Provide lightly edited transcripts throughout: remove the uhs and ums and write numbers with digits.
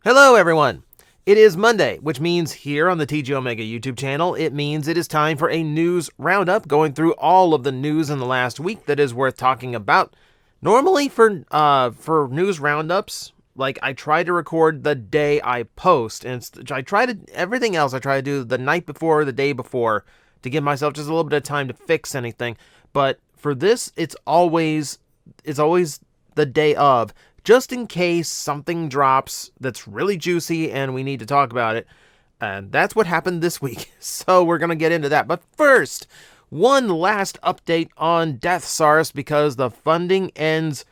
Hello everyone! It is Monday, which means here on the TJOmega YouTube channel, it means it is time for a news roundup, going through all of the news in the last week that is worth talking about. Normally for news roundups, like I try to record the day I post, and everything else I try to do the night before, the day before, to give myself just a little bit of time to fix anything. But for this, it's always the day of, just in case something drops that's really juicy and we need to talk about it. And that's what happened this week. So we're going to get into that. But first, one last update on Deathsaurus, because the funding ends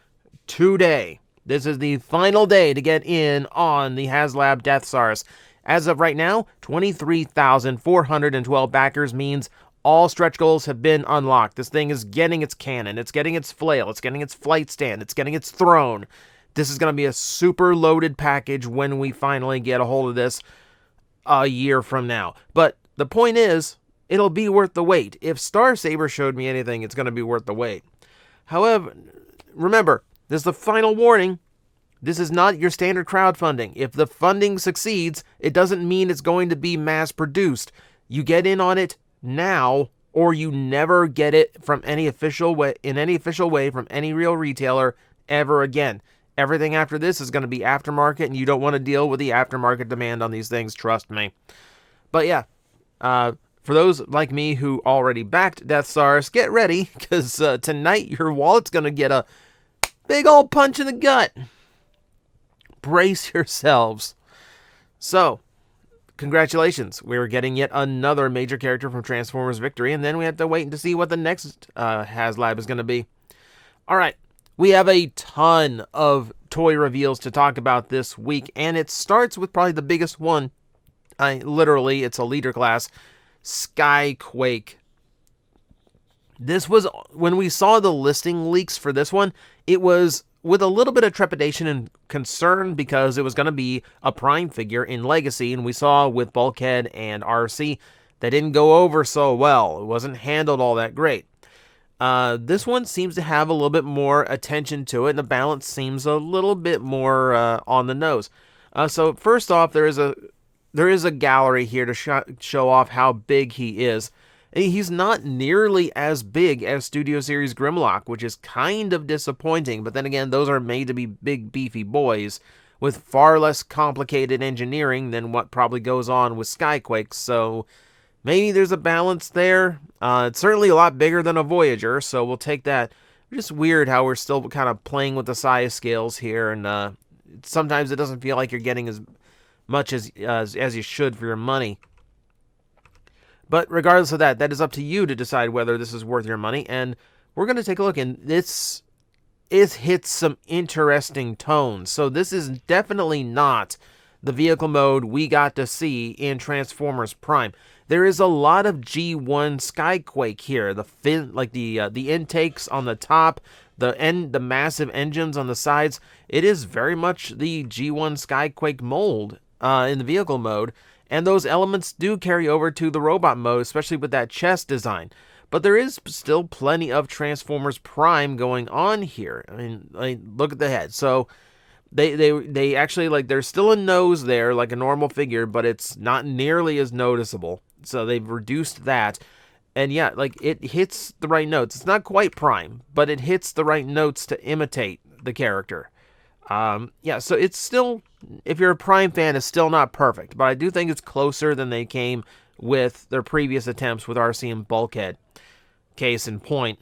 today. This is the final day to get in on the HasLab Deathsaurus. As of right now, 23,412 backers means all stretch goals have been unlocked. This thing is getting its cannon, it's getting its flail, it's getting its flight stand, it's getting its throne. This is going to be a super loaded package when we finally get a hold of this a year from now. But the point is, it'll be worth the wait. If Star Saber showed me anything, it's going to be worth the wait. However, remember, this is the final warning. This is not your standard crowdfunding. If the funding succeeds, it doesn't mean it's going to be mass produced. You get in on it now, or you never get it from any official way, from any real retailer ever again. Everything after this is going to be aftermarket, and you don't want to deal with the aftermarket demand on these things, trust me. But yeah, for those like me who already backed Deathsaurus, get ready, because tonight your wallet's going to get a big old punch in the gut. Brace yourselves. So, congratulations. We're getting yet another major character from Transformers Victory, and then we have to wait to see what the next HasLab is going to be. Alright. We have a ton of toy reveals to talk about this week, and it starts with probably the biggest one. Literally, it's a leader class, Skyquake. This was, when we saw the listing leaks for this one, it was with a little bit of trepidation and concern, because it was going to be a Prime figure in Legacy, and we saw with Bulkhead and RC, that didn't go over so well. It wasn't handled all that great. This one seems to have a little bit more attention to it, and the balance seems a little bit more on the nose. So first off, there is a gallery here to show off how big he is. He's not nearly as big as Studio Series Grimlock, which is kind of disappointing, but then again, those are made to be big, beefy boys with far less complicated engineering than what probably goes on with Skyquake, so maybe there's a balance there. It's certainly a lot bigger than a Voyager, so we'll take that. It's just weird how we're still kind of playing with the size scales here, and sometimes it doesn't feel like you're getting as much as you should for your money. But regardless of that, that is up to you to decide whether this is worth your money, and we're going to take a look, and it hits some interesting tones. So this is definitely not the vehicle mode we got to see in Transformers Prime. There is a lot of G1 Skyquake here. The intakes on the top, the massive engines on the sides. It is very much the G1 Skyquake mold in the vehicle mode, and those elements do carry over to the robot mode, especially with that chest design. But there is still plenty of Transformers Prime going on here. I mean, look at the head. So they actually, like, there's still a nose there, like a normal figure, but it's not nearly as noticeable. So they've reduced that. And yeah, like, it hits the right notes. It's not quite Prime, but it hits the right notes to imitate the character. Yeah, so it's still, if you're a Prime fan, it's still not perfect, but I do think it's closer than they came with their previous attempts with RC and Bulkhead. Case in point.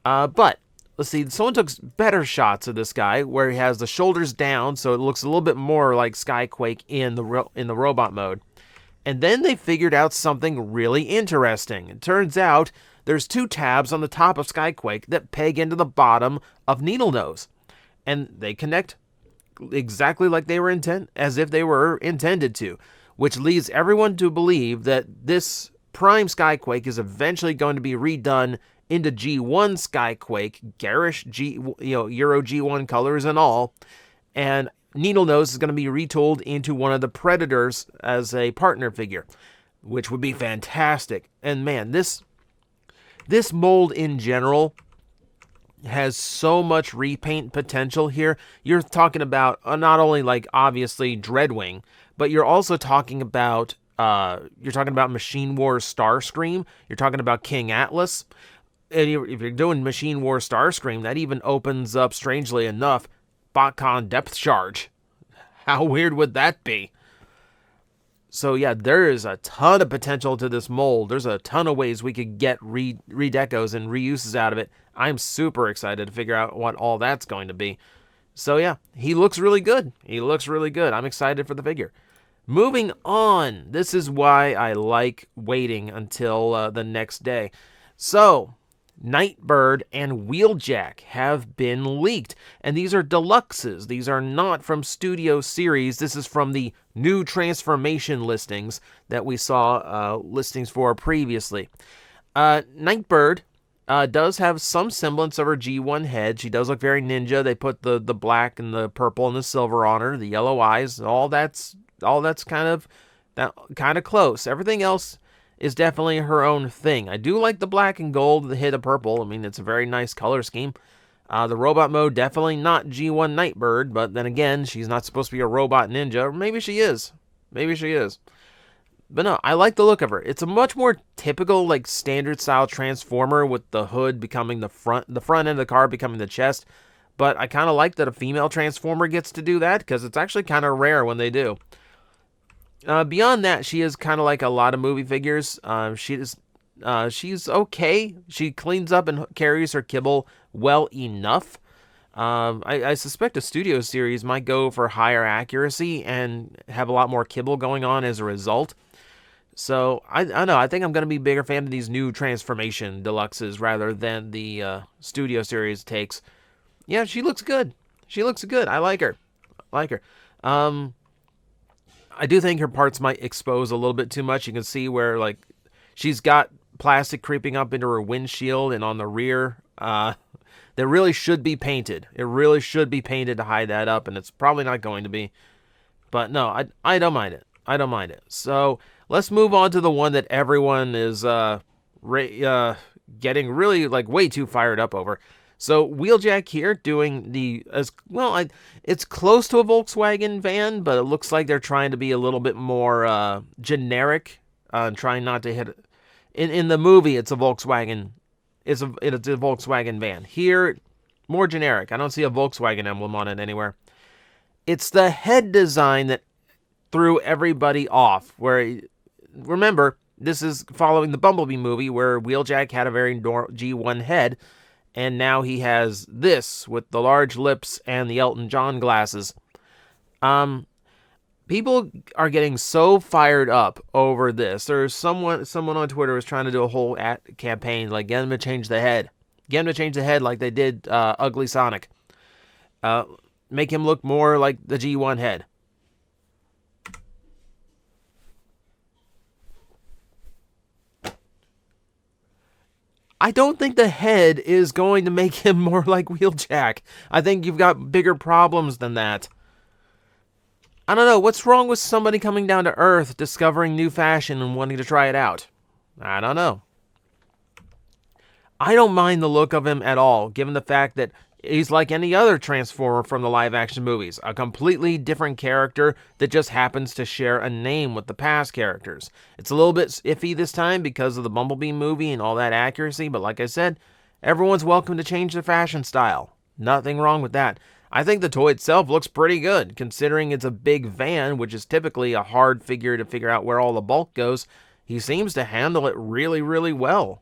But let's see, someone took better shots of this guy where he has the shoulders down, so it looks a little bit more like Skyquake in the robot mode. And then they figured out something really interesting. It turns out there's two tabs on the top of Skyquake that peg into the bottom of Needlenose, and they connect exactly like they were as if they were intended to, which leads everyone to believe that this Prime Skyquake is eventually going to be redone into G1 Skyquake, garish Euro G1 colors and all, and Needlenose is going to be retooled into one of the Predators as a partner figure, which would be fantastic. And man, this mold in general has so much repaint potential here. You're talking about not only like obviously Dreadwing, but you're also talking about Machine Wars Starscream. You're talking about King Atlas. And if you're doing Machine Wars Starscream, that even opens up, strangely enough, BotCon Depth Charge. How weird would that be? So yeah, there is a ton of potential to this mold. There's a ton of ways we could get redecos and reuses out of it. I'm super excited to figure out what all that's going to be. So yeah, he looks really good. He looks really good. I'm excited for the figure. Moving on. This is why I like waiting until the next day. So, Nightbird and Wheeljack have been leaked. And these are deluxes. These are not from Studio Series. This is from the new transformation listings that we saw listings for previously. Nightbird does have some semblance of her G1 head. She does look very ninja. They put the black and the purple and the silver on her, the yellow eyes. All that's kind of close. Everything else is definitely her own thing. I do like the black and gold, the hit of purple. I mean, it's a very nice color scheme. The robot mode, definitely not G1 Nightbird, but then again, she's not supposed to be a robot ninja. Or maybe she is. Maybe she is. But no, I like the look of her. It's a much more typical, like, standard style Transformer with the hood becoming the front end of the car becoming the chest. But I kind of like that a female Transformer gets to do that, because it's actually kind of rare when they do. Beyond that, she is kind of like a lot of movie figures. She's okay. She cleans up and carries her kibble well enough. I suspect a Studio Series might go for higher accuracy and have a lot more kibble going on as a result. So, I don't know. I think I'm going to be a bigger fan of these new Transformation Deluxes rather than the Studio Series takes. Yeah, she looks good. She looks good. I like her. I do think her parts might expose a little bit too much. You can see where, like, she's got plastic creeping up into her windshield and on the rear. That really should be painted. It really should be painted to hide that up, and it's probably not going to be. But no, I don't mind it. I don't mind it. So let's move on to the one that everyone is getting really, like, way too fired up over. So Wheeljack here doing it's close to a Volkswagen van, but it looks like they're trying to be a little bit more generic, trying not to hit. In the movie, it's a Volkswagen. It's a Volkswagen van. Here, more generic. I don't see a Volkswagen emblem on it anywhere. It's the head design that threw everybody off. Remember, this is following the Bumblebee movie where Wheeljack had a very G1 head. And now he has this with the large lips and the Elton John glasses. People are getting so fired up over this. There's someone on Twitter was trying to do a whole campaign, like, get him to change the head. Get him to change the head like they did Ugly Sonic. Make him look more like the G1 head. I don't think the head is going to make him more like Wheeljack. I think you've got bigger problems than that. I don't know. What's wrong with somebody coming down to Earth, discovering new fashion, and wanting to try it out? I don't know. I don't mind the look of him at all, given the fact that he's like any other Transformer from the live-action movies. A completely different character that just happens to share a name with the past characters. It's a little bit iffy this time because of the Bumblebee movie and all that accuracy, but like I said, everyone's welcome to change their fashion style. Nothing wrong with that. I think the toy itself looks pretty good, considering it's a big van, which is typically a hard figure to figure out where all the bulk goes. He seems to handle it really, really well.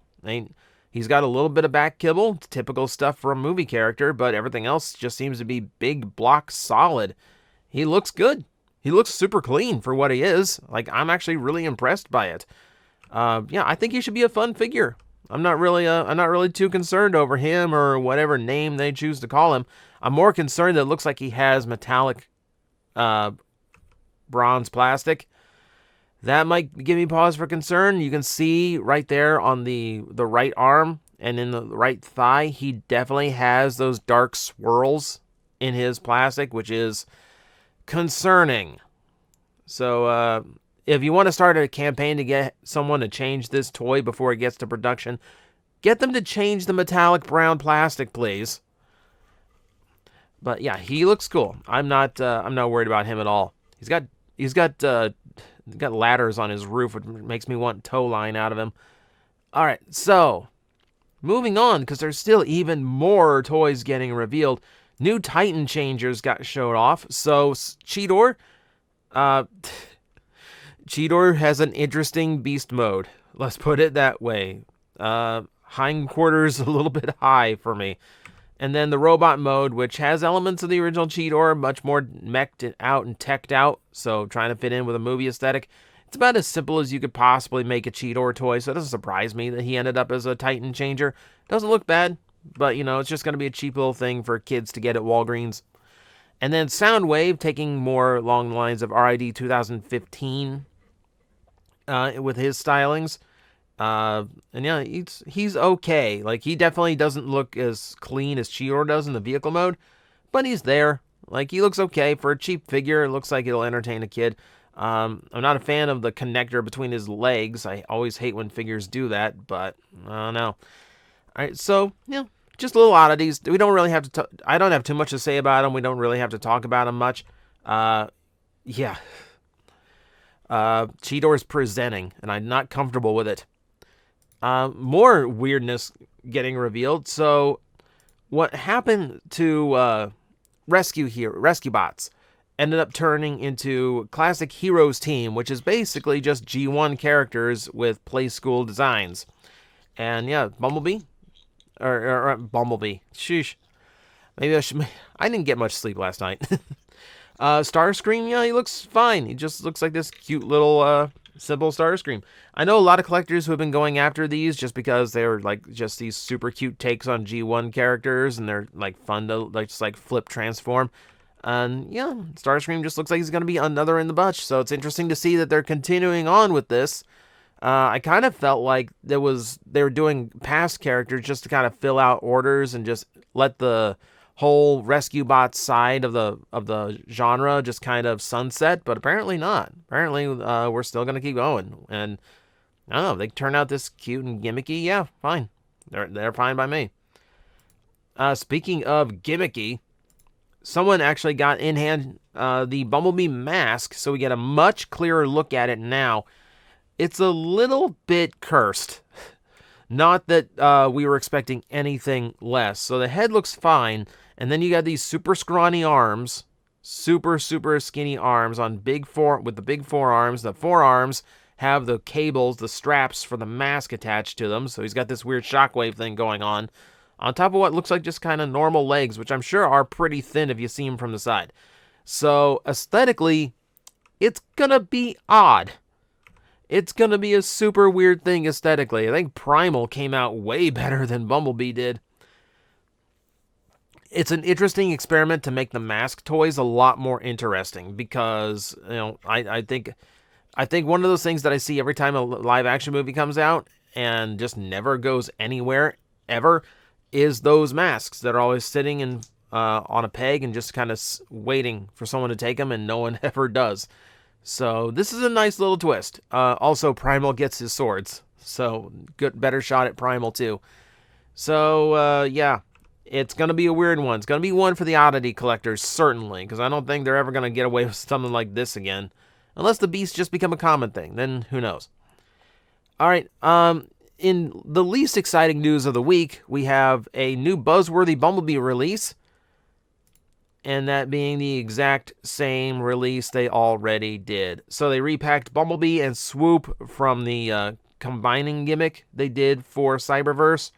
He's got a little bit of back kibble, typical stuff for a movie character, but everything else just seems to be big block solid. He looks good. He looks super clean for what he is. Like, I'm actually really impressed by it. Yeah, I think he should be a fun figure. I'm not really too concerned over him or whatever name they choose to call him. I'm more concerned that it looks like he has metallic bronze plastic. That might give me pause for concern. You can see right there on the right arm and in the right thigh, he definitely has those dark swirls in his plastic, which is concerning. So if you want to start a campaign to get someone to change this toy before it gets to production, Get them to change the metallic brown plastic, please. But yeah, he looks cool. I'm not worried about him at all. He's got ladders on his roof, which makes me want tow line out of him. All right, so moving on, because there's still even more toys getting revealed. New Titan changers got showed off. So Cheetor, Cheetor has an interesting beast mode. Let's put it that way. Hindquarters a little bit high for me. And then the robot mode, which has elements of the original Cheetor, much more mech'd out and teched out, so trying to fit in with a movie aesthetic. It's about as simple as you could possibly make a Cheetor toy, so it doesn't surprise me that he ended up as a Titan changer. Doesn't look bad, but, you know, it's just going to be a cheap little thing for kids to get at Walgreens. And then Soundwave, taking more along the lines of RID 2015 with his stylings. And yeah, he's okay. Like, he definitely doesn't look as clean as Cheetor does in the vehicle mode, but he's there. Like, he looks okay for a cheap figure. It looks like it'll entertain a kid. I'm not a fan of the connector between his legs. I always hate when figures do that, but I don't know. All right, so yeah, just little oddities. We don't really have to. I don't have too much to say about them. We don't really have to talk about them much. Yeah. Cheetor is presenting, and I'm not comfortable with it. More weirdness getting revealed. So, what happened to Rescue Bots ended up turning into Classic Heroes Team, which is basically just G1 characters with play school designs. And yeah, Bumblebee, or Bumblebee. Sheesh. Maybe I didn't get much sleep last night. Starscream, yeah, he looks fine. He just looks like this cute little simple Starscream. I know a lot of collectors who have been going after these just because they're like just these super cute takes on G1 characters, and they're like fun to like just like flip transform. And yeah, Starscream just looks like he's going to be another in the bunch. So it's interesting to see that they're continuing on with this. I kind of felt like they were doing past characters just to kind of fill out orders and just let the whole Rescue Bot side of the genre just kind of sunset, but apparently not. Apparently, we're still gonna keep going, and I don't know. They turn out this cute and gimmicky. Yeah, fine. They're fine by me. Speaking of gimmicky, someone actually got in hand the Bumblebee Mask, so we get a much clearer look at it now. It's a little bit cursed. Not that we were expecting anything less. So the head looks fine, and then you got these super scrawny arms, super skinny arms on with the big forearms. The forearms have the cables, the straps for the mask attached to them. So he's got this weird shockwave thing going on top of what looks like just kind of normal legs, which I'm sure are pretty thin if you see them from the side. So aesthetically, it's gonna be odd. It's going to be a super weird thing aesthetically. I think Primal came out way better than Bumblebee did. It's an interesting experiment to make the mask toys a lot more interesting because, you know, I think one of those things that I see every time a live action movie comes out and just never goes anywhere ever is those masks that are always sitting on a peg and just kind of waiting for someone to take them, and no one ever does. So this is a nice little twist. Also, Primal gets his swords, so better shot at Primal too. So yeah, it's gonna be a weird one. It's gonna be one for the oddity collectors, certainly, because I don't think they're ever gonna get away with something like this again, unless the beasts just become a common thing. Then who knows? All right. In the least exciting news of the week, we have a new Buzzworthy Bumblebee release. And that being the exact same release they already did. So they repacked Bumblebee and Swoop from the combining gimmick they did for Cyberverse.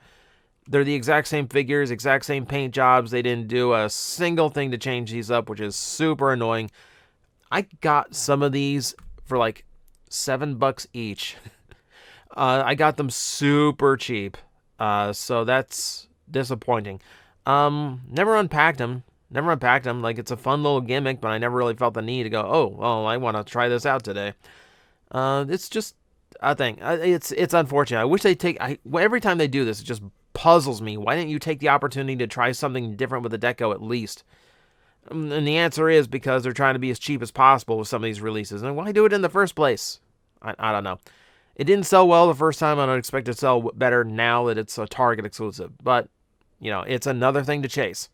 They're the exact same figures, exact same paint jobs. They didn't do a single thing to change these up, which is super annoying. I got some of these for like $7 each. I got them super cheap. So that's disappointing. Never unpacked them. Like, it's a fun little gimmick, but I never really felt the need to go, oh, well, I want to try this out today. It's just a thing. It's unfortunate. I wish they every time they do this, it just puzzles me. Why didn't you take the opportunity to try something different with the deco at least? And the answer is because they're trying to be as cheap as possible with some of these releases. And why do it in the first place? I don't know. It didn't sell well the first time. I don't expect it to sell better now that it's a Target exclusive. But, you know, it's another thing to chase.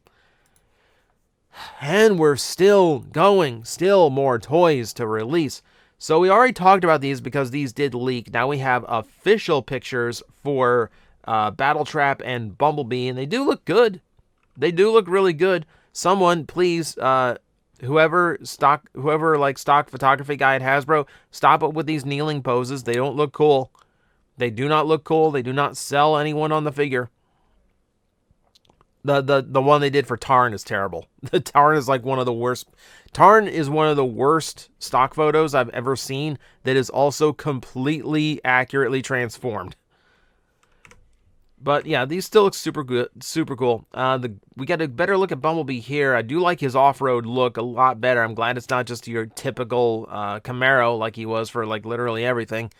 And we're still going. Still more toys to release. So we already talked about these because these did leak. Now we have official pictures for Battletrap and Bumblebee. And they do look good. They do look really good. Someone, please, whoever stock photography guy at Hasbro, stop it with these kneeling poses. They don't look cool. They do not look cool. They do not sell anyone on the figure. The one they did for Tarn is terrible. The Tarn is like one of the worst. Tarn is one of the worst stock photos I've ever seen that is also completely accurately transformed. But yeah, these still look super good, super cool. We got a better look at Bumblebee here. I do like his off-road look a lot better. I'm glad it's not just your typical Camaro like he was for like literally everything.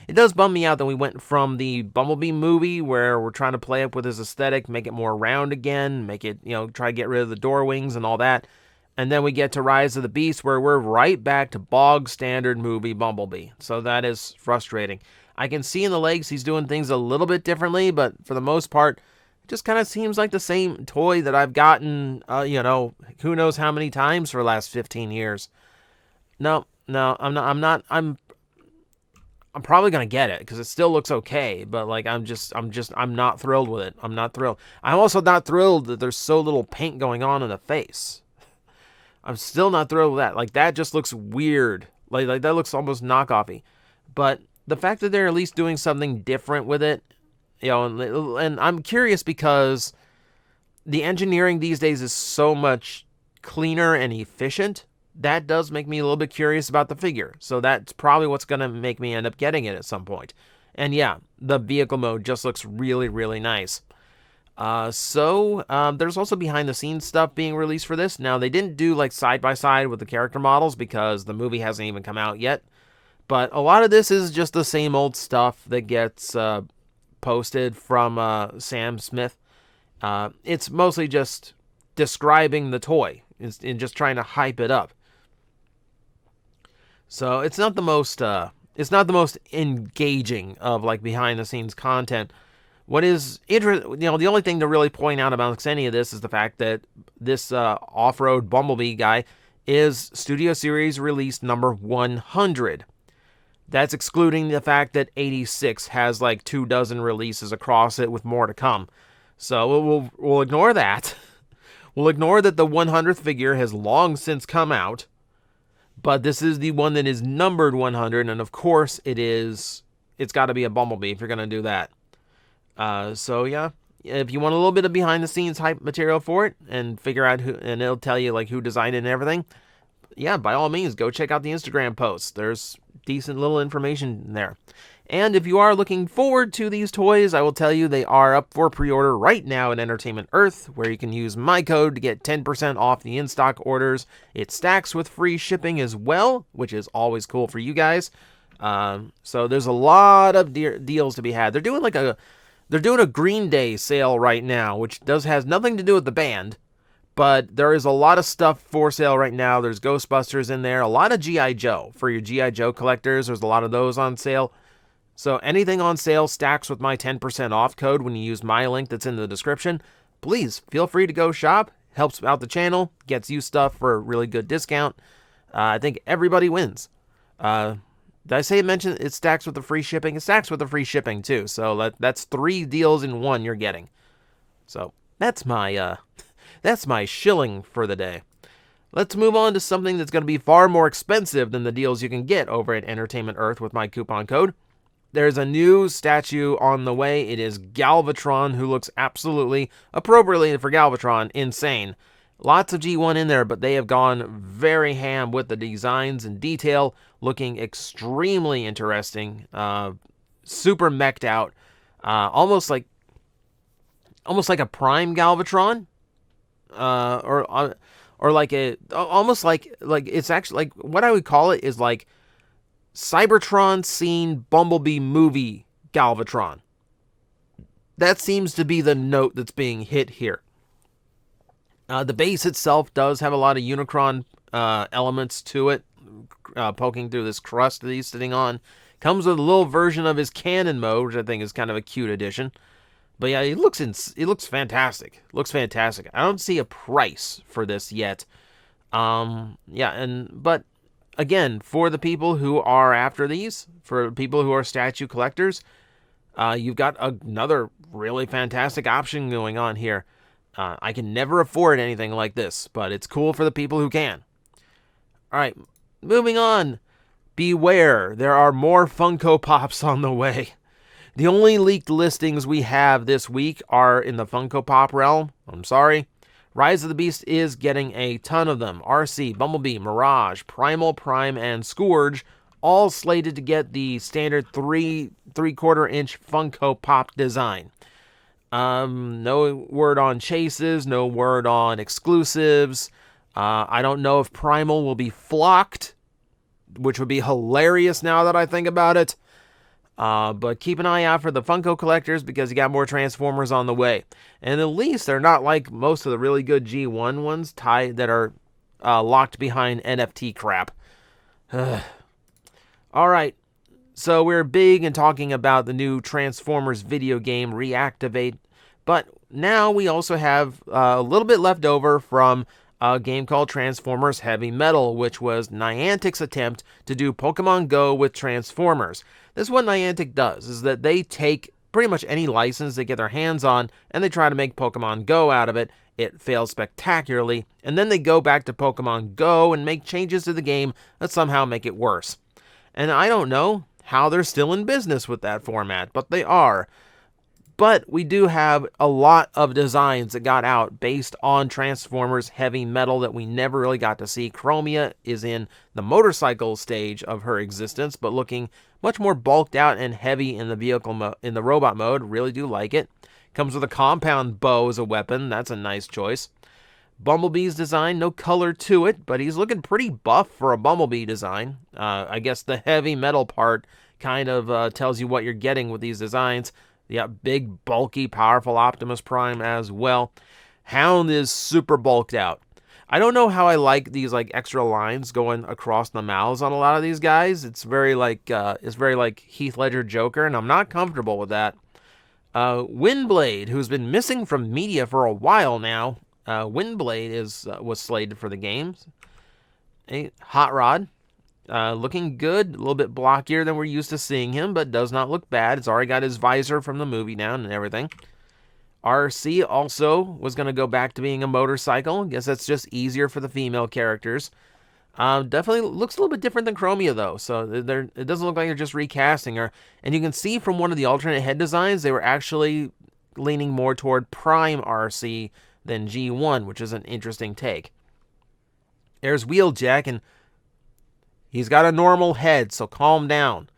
It does bum me out that we went from the Bumblebee movie where we're trying to play up with his aesthetic, make it more round again, make it, you know, try to get rid of the door wings and all that. And then we get to Rise of the Beast where we're right back to bog standard movie Bumblebee. So that is frustrating. I can see in the legs he's doing things a little bit differently, but for the most part, it just kind of seems like the same toy that I've gotten, you know, who knows how many times for the last 15 years. No, I'm probably going to get it because it still looks okay, but like I'm not thrilled with it. I'm not thrilled. I'm also not thrilled that there's so little paint going on in the face. I'm still not thrilled with that. Like that just looks weird. Like that looks almost knockoffy. But the fact that they're at least doing something different with it, you know, and I'm curious because the engineering these days is so much cleaner and efficient. That does make me a little bit curious about the figure. So that's probably what's going to make me end up getting it at some point. And yeah, the vehicle mode just looks really, really nice. There's also behind the scenes stuff being released for this. Now, they didn't do like side by side with the character models because the movie hasn't even come out yet. But a lot of this is just the same old stuff that gets posted from Sam Smith. It's mostly just describing the toy and just trying to hype it up. So it's not the most engaging of like behind the scenes content. What is interesting, you know, the only thing to really point out about any of this is the fact that this off-road Bumblebee guy is Studio Series release number 100. That's excluding the fact that 86 has like 24 releases across it with more to come. So we'll ignore that. We'll ignore that the 100th figure has long since come out. But this is the one that is numbered 100, and of course it's got to be a Bumblebee if you're going to do that. So yeah, if you want a little bit of behind the scenes hype material for it and figure out who, and it'll tell you like who designed it and everything, yeah, by all means, go check out the Instagram posts. There's decent little information there. And if you are looking forward to these toys, I will tell you they are up for pre-order right now at Entertainment Earth, where you can use my code to get 10% off the in-stock orders. It stacks with free shipping as well, which is always cool for you guys. So there's a lot of deals to be had. They're doing a Green Day sale right now, which has nothing to do with the band, but there is a lot of stuff for sale right now. There's Ghostbusters in there, a lot of G.I. Joe. For your G.I. Joe collectors, there's a lot of those on sale. So anything on sale stacks with my 10% off code when you use my link that's in the description. Please feel free to go shop. Helps out the channel, gets you stuff for a really good discount. I think everybody wins. Did I say it stacks with the free shipping? It stacks with the free shipping too. So that's 3 deals in one you're getting. So that's my shilling for the day. Let's move on to something that's going to be far more expensive than the deals you can get over at Entertainment Earth with my coupon code. There's a new statue on the way. It is Galvatron, who looks absolutely, appropriately for Galvatron, insane. Lots of G1 in there, but they have gone very ham with the designs and detail, looking extremely interesting, super mech'd out, almost like a Prime Galvatron, or like almost like it's actually like what I would call it is like Cybertron scene Bumblebee movie Galvatron. That seems to be the note that's being hit here. The base itself does have a lot of Unicron elements to it, poking through this crust that he's sitting on. Comes with a little version of his cannon mode, which I think is kind of a cute addition. But yeah, it looks fantastic. Looks fantastic. I don't see a price for this yet. But again, for the people who are after these, for people who are statue collectors, you've got another really fantastic option going on here. I can never afford anything like this, but it's cool for the people who can. All right, moving on. Beware, there are more Funko Pops on the way. The only leaked listings we have this week are in the Funko Pop realm. I'm sorry. Rise of the Beast is getting a ton of them. RC, Bumblebee, Mirage, Primal, Prime, and Scourge, all slated to get the standard 3/4 inch Funko Pop design. No word on chases, no word on exclusives. I don't know if Primal will be flocked, which would be hilarious now that I think about it. But keep an eye out for the Funko collectors because you got more Transformers on the way. And at least they're not like most of the really good G1 ones that are locked behind NFT crap. All right. So we're big in talking about the new Transformers video game, Reactivate. But now we also have a little bit left over from a game called Transformers Heavy Metal, which was Niantic's attempt to do Pokemon Go with Transformers. This is what Niantic does, is that they take pretty much any license they get their hands on, and they try to make Pokemon Go out of it. It fails spectacularly, and then they go back to Pokemon Go and make changes to the game that somehow make it worse. And I don't know how they're still in business with that format, but they are. But we do have a lot of designs that got out based on Transformers Heavy Metal that we never really got to see. Chromia is in the motorcycle stage of her existence, but looking much more bulked out and heavy in the vehicle in the robot mode. Really do like it. Comes with a compound bow as a weapon. That's a nice choice. Bumblebee's design, no color to it, but he's looking pretty buff for a Bumblebee design. I guess the heavy metal part kind of tells you what you're getting with these designs. Yeah, big, bulky, powerful Optimus Prime as well. Hound is super bulked out. I don't know how I like these extra lines going across the mouths on a lot of these guys. It's very like Heath Ledger Joker, and I'm not comfortable with that. Windblade, who's been missing from media for a while now. Windblade was slated for the games. Hot Rod. Looking good, a little bit blockier than we're used to seeing him, but does not look bad. It's already got his visor from the movie now and everything. RC also was going to go back to being a motorcycle. I guess that's just easier for the female characters. Definitely looks a little bit different than Chromia, though, so it doesn't look like they're just recasting her. And you can see from one of the alternate head designs, they were actually leaning more toward Prime RC than G1, which is an interesting take. There's Wheeljack, and he's got a normal head, so calm down.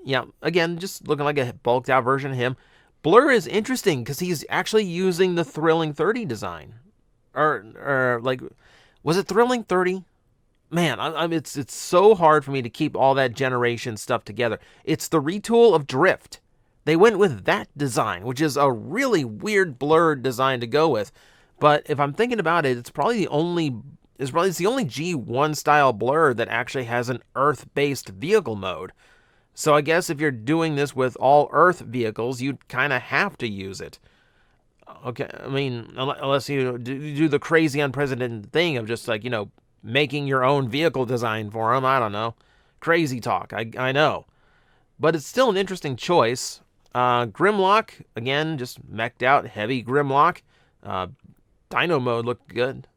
Yeah, again, just looking like a bulked out version of him. Blur is interesting because he's actually using the Thrilling 30 design. Was it Thrilling 30? Man, it's so hard for me to keep all that generation stuff together. It's the retool of Drift. They went with that design, which is a really weird blurred design to go with. But if I'm thinking about it, it's the only G1 style blur that actually has an Earth-based vehicle mode. So I guess if you're doing this with all Earth vehicles, you'd kind of have to use it. Okay, I mean, unless you do the crazy unprecedented thing of just making your own vehicle design for them. I don't know. Crazy talk, I know. But it's still an interesting choice. Grimlock, again, just mech'd out, heavy Grimlock. Dino mode looked good.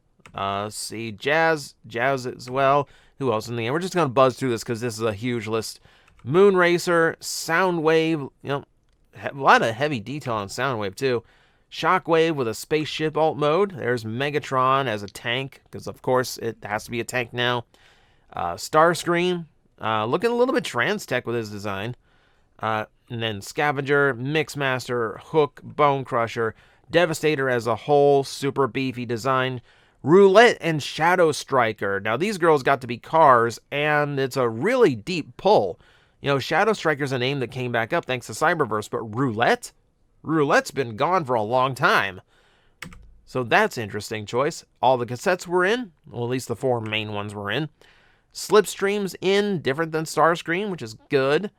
See, Jazz as well. Who else in the game? We're just going to buzz through this because this is a huge list. Moonracer, Soundwave, a lot of heavy detail on Soundwave too. Shockwave with a spaceship alt mode. There's Megatron as a tank, because of course it has to be a tank now. Starscream, looking a little bit trans-tech with his design. And then Scavenger, Mixmaster, Hook, Bone Crusher, Devastator as a whole, super beefy design. Roulette and Shadow Striker. Now these girls got to be cars, and it's a really deep pull. Shadow Striker's a name that came back up thanks to Cyberverse, but Roulette? Roulette's been gone for a long time. So that's an interesting choice. All the cassettes were in. Well, at least the 4 main ones were in. Slipstream's in, different than Starscream, which is good.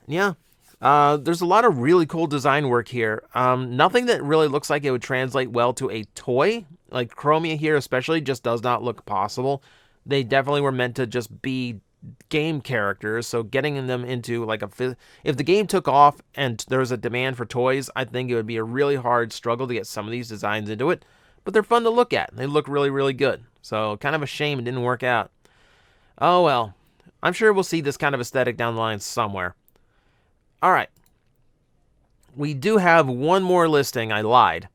Yeah. There's a lot of really cool design work here. Nothing that really looks like it would translate well to a toy. Like Chromia here especially just does not look possible. They definitely were meant to just be game characters, so getting them into like if the game took off and there was a demand for toys, I think it would be a really hard struggle to get some of these designs into it. But they're fun to look at. They look really, really good. So kind of a shame it didn't work out. Oh well. I'm sure we'll see this kind of aesthetic down the line somewhere. Alright. We do have one more listing. I lied.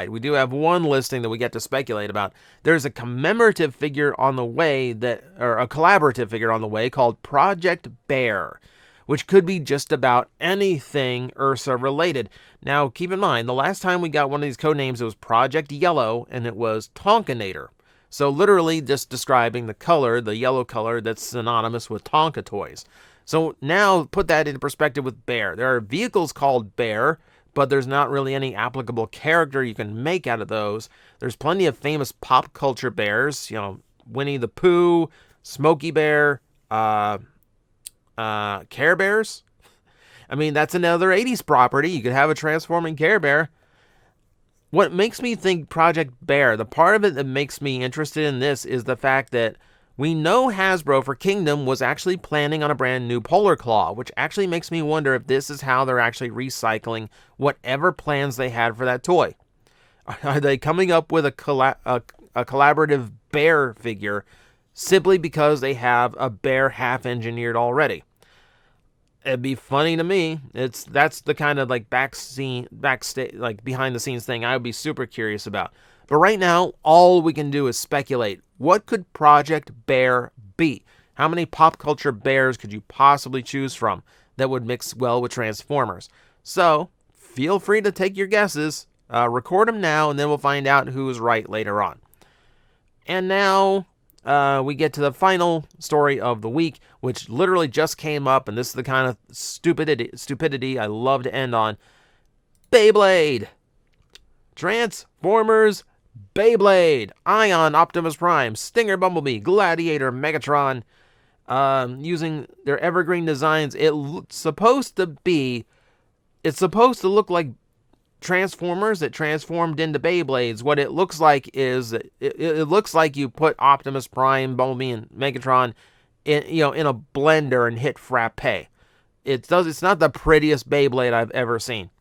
We do have one listing that we get to speculate about. There's a commemorative figure on the way or a collaborative figure on the way called Project Bear, which could be just about anything Ursa related. Now, keep in mind, the last time we got one of these codenames, it was Project Yellow, and it was Tonkanator. So literally just describing the color, the yellow color that's synonymous with Tonka toys. So now put that into perspective with Bear. There are vehicles called Bear, but there's not really any applicable character you can make out of those. There's plenty of famous pop culture bears, you know, Winnie the Pooh, Smokey Bear, Care Bears. I mean, that's another 80s property. You could have a transforming Care Bear. What makes me think Project Bear, the part of it that makes me interested in this is the fact that we know Hasbro for Kingdom was actually planning on a brand new Polar Claw, which actually makes me wonder if this is how they're actually recycling whatever plans they had for that toy. Are they coming up with a collaborative bear figure simply because they have a bear half-engineered already? It'd be funny to me. That's the kind of like backstage, like behind the scenes thing I would be super curious about. But right now, all we can do is speculate. What could Project Bear be? How many pop culture bears could you possibly choose from that would mix well with Transformers? So, feel free to take your guesses. Record them now, and then we'll find out who's right later on. And now, we get to the final story of the week, which literally just came up, and this is the kind of stupidity I love to end on. Beyblade! Transformers Beyblade, Ion, Optimus Prime, Stinger, Bumblebee, Gladiator, Megatron, using their evergreen designs. It's supposed to look like Transformers that transformed into Beyblades. What it looks like is, it looks like you put Optimus Prime, Bumblebee, and Megatron in a blender and hit frappe. It's not the prettiest Beyblade I've ever seen.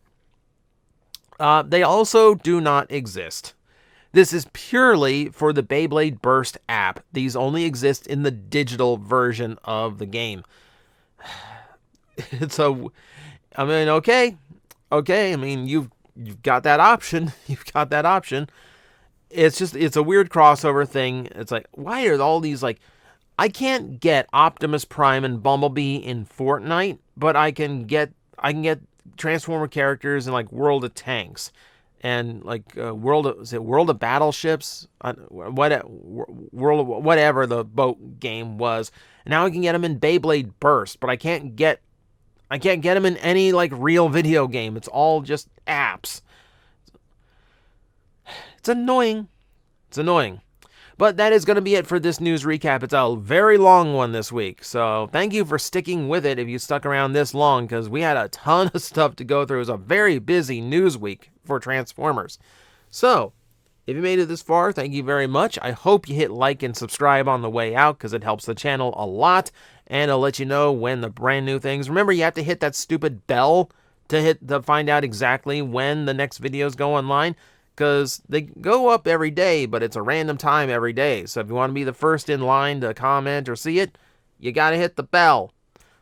They also do not exist. This is purely for the Beyblade Burst app. These only exist in the digital version of the game. Okay. I mean, you've got that option. It's a weird crossover thing. It's like, why are all these like, I can't get Optimus Prime and Bumblebee in Fortnite, but I can get Transformer characters in like World of Tanks. And like World of Battleships, whatever the boat game was. And now I can get them in Beyblade Burst, but I can't get them in any like real video game. It's all just apps. It's annoying. But that is going to be it for this news recap. It's a very long one this week. So thank you for sticking with it if you stuck around this long, because we had a ton of stuff to go through. It was a very busy news week for Transformers. So if you made it this far, thank you very much. I hope you hit like and subscribe on the way out, because it helps the channel a lot. And I'll let you know when the brand new things. Remember, you have to hit that stupid bell to find out exactly when the next videos go online, because they go up every day, but it's a random time every day. So if you want to be the first in line to comment or see it, you got to hit the bell.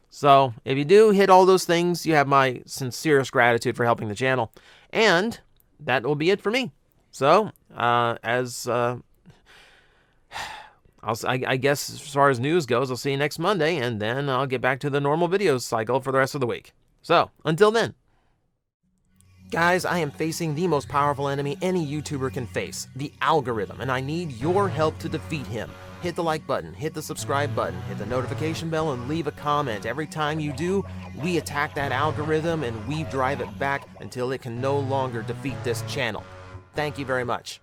So if you do hit all those things, you have my sincerest gratitude for helping the channel. And that will be it for me. So, I guess as far as news goes, I'll see you next Monday, and then I'll get back to the normal video cycle for the rest of the week. So, until then. Guys, I am facing the most powerful enemy any YouTuber can face, the algorithm, and I need your help to defeat him. Hit the like button, hit the subscribe button, hit the notification bell, and leave a comment. Every time you do, we attack that algorithm and we drive it back until it can no longer defeat this channel. Thank you very much.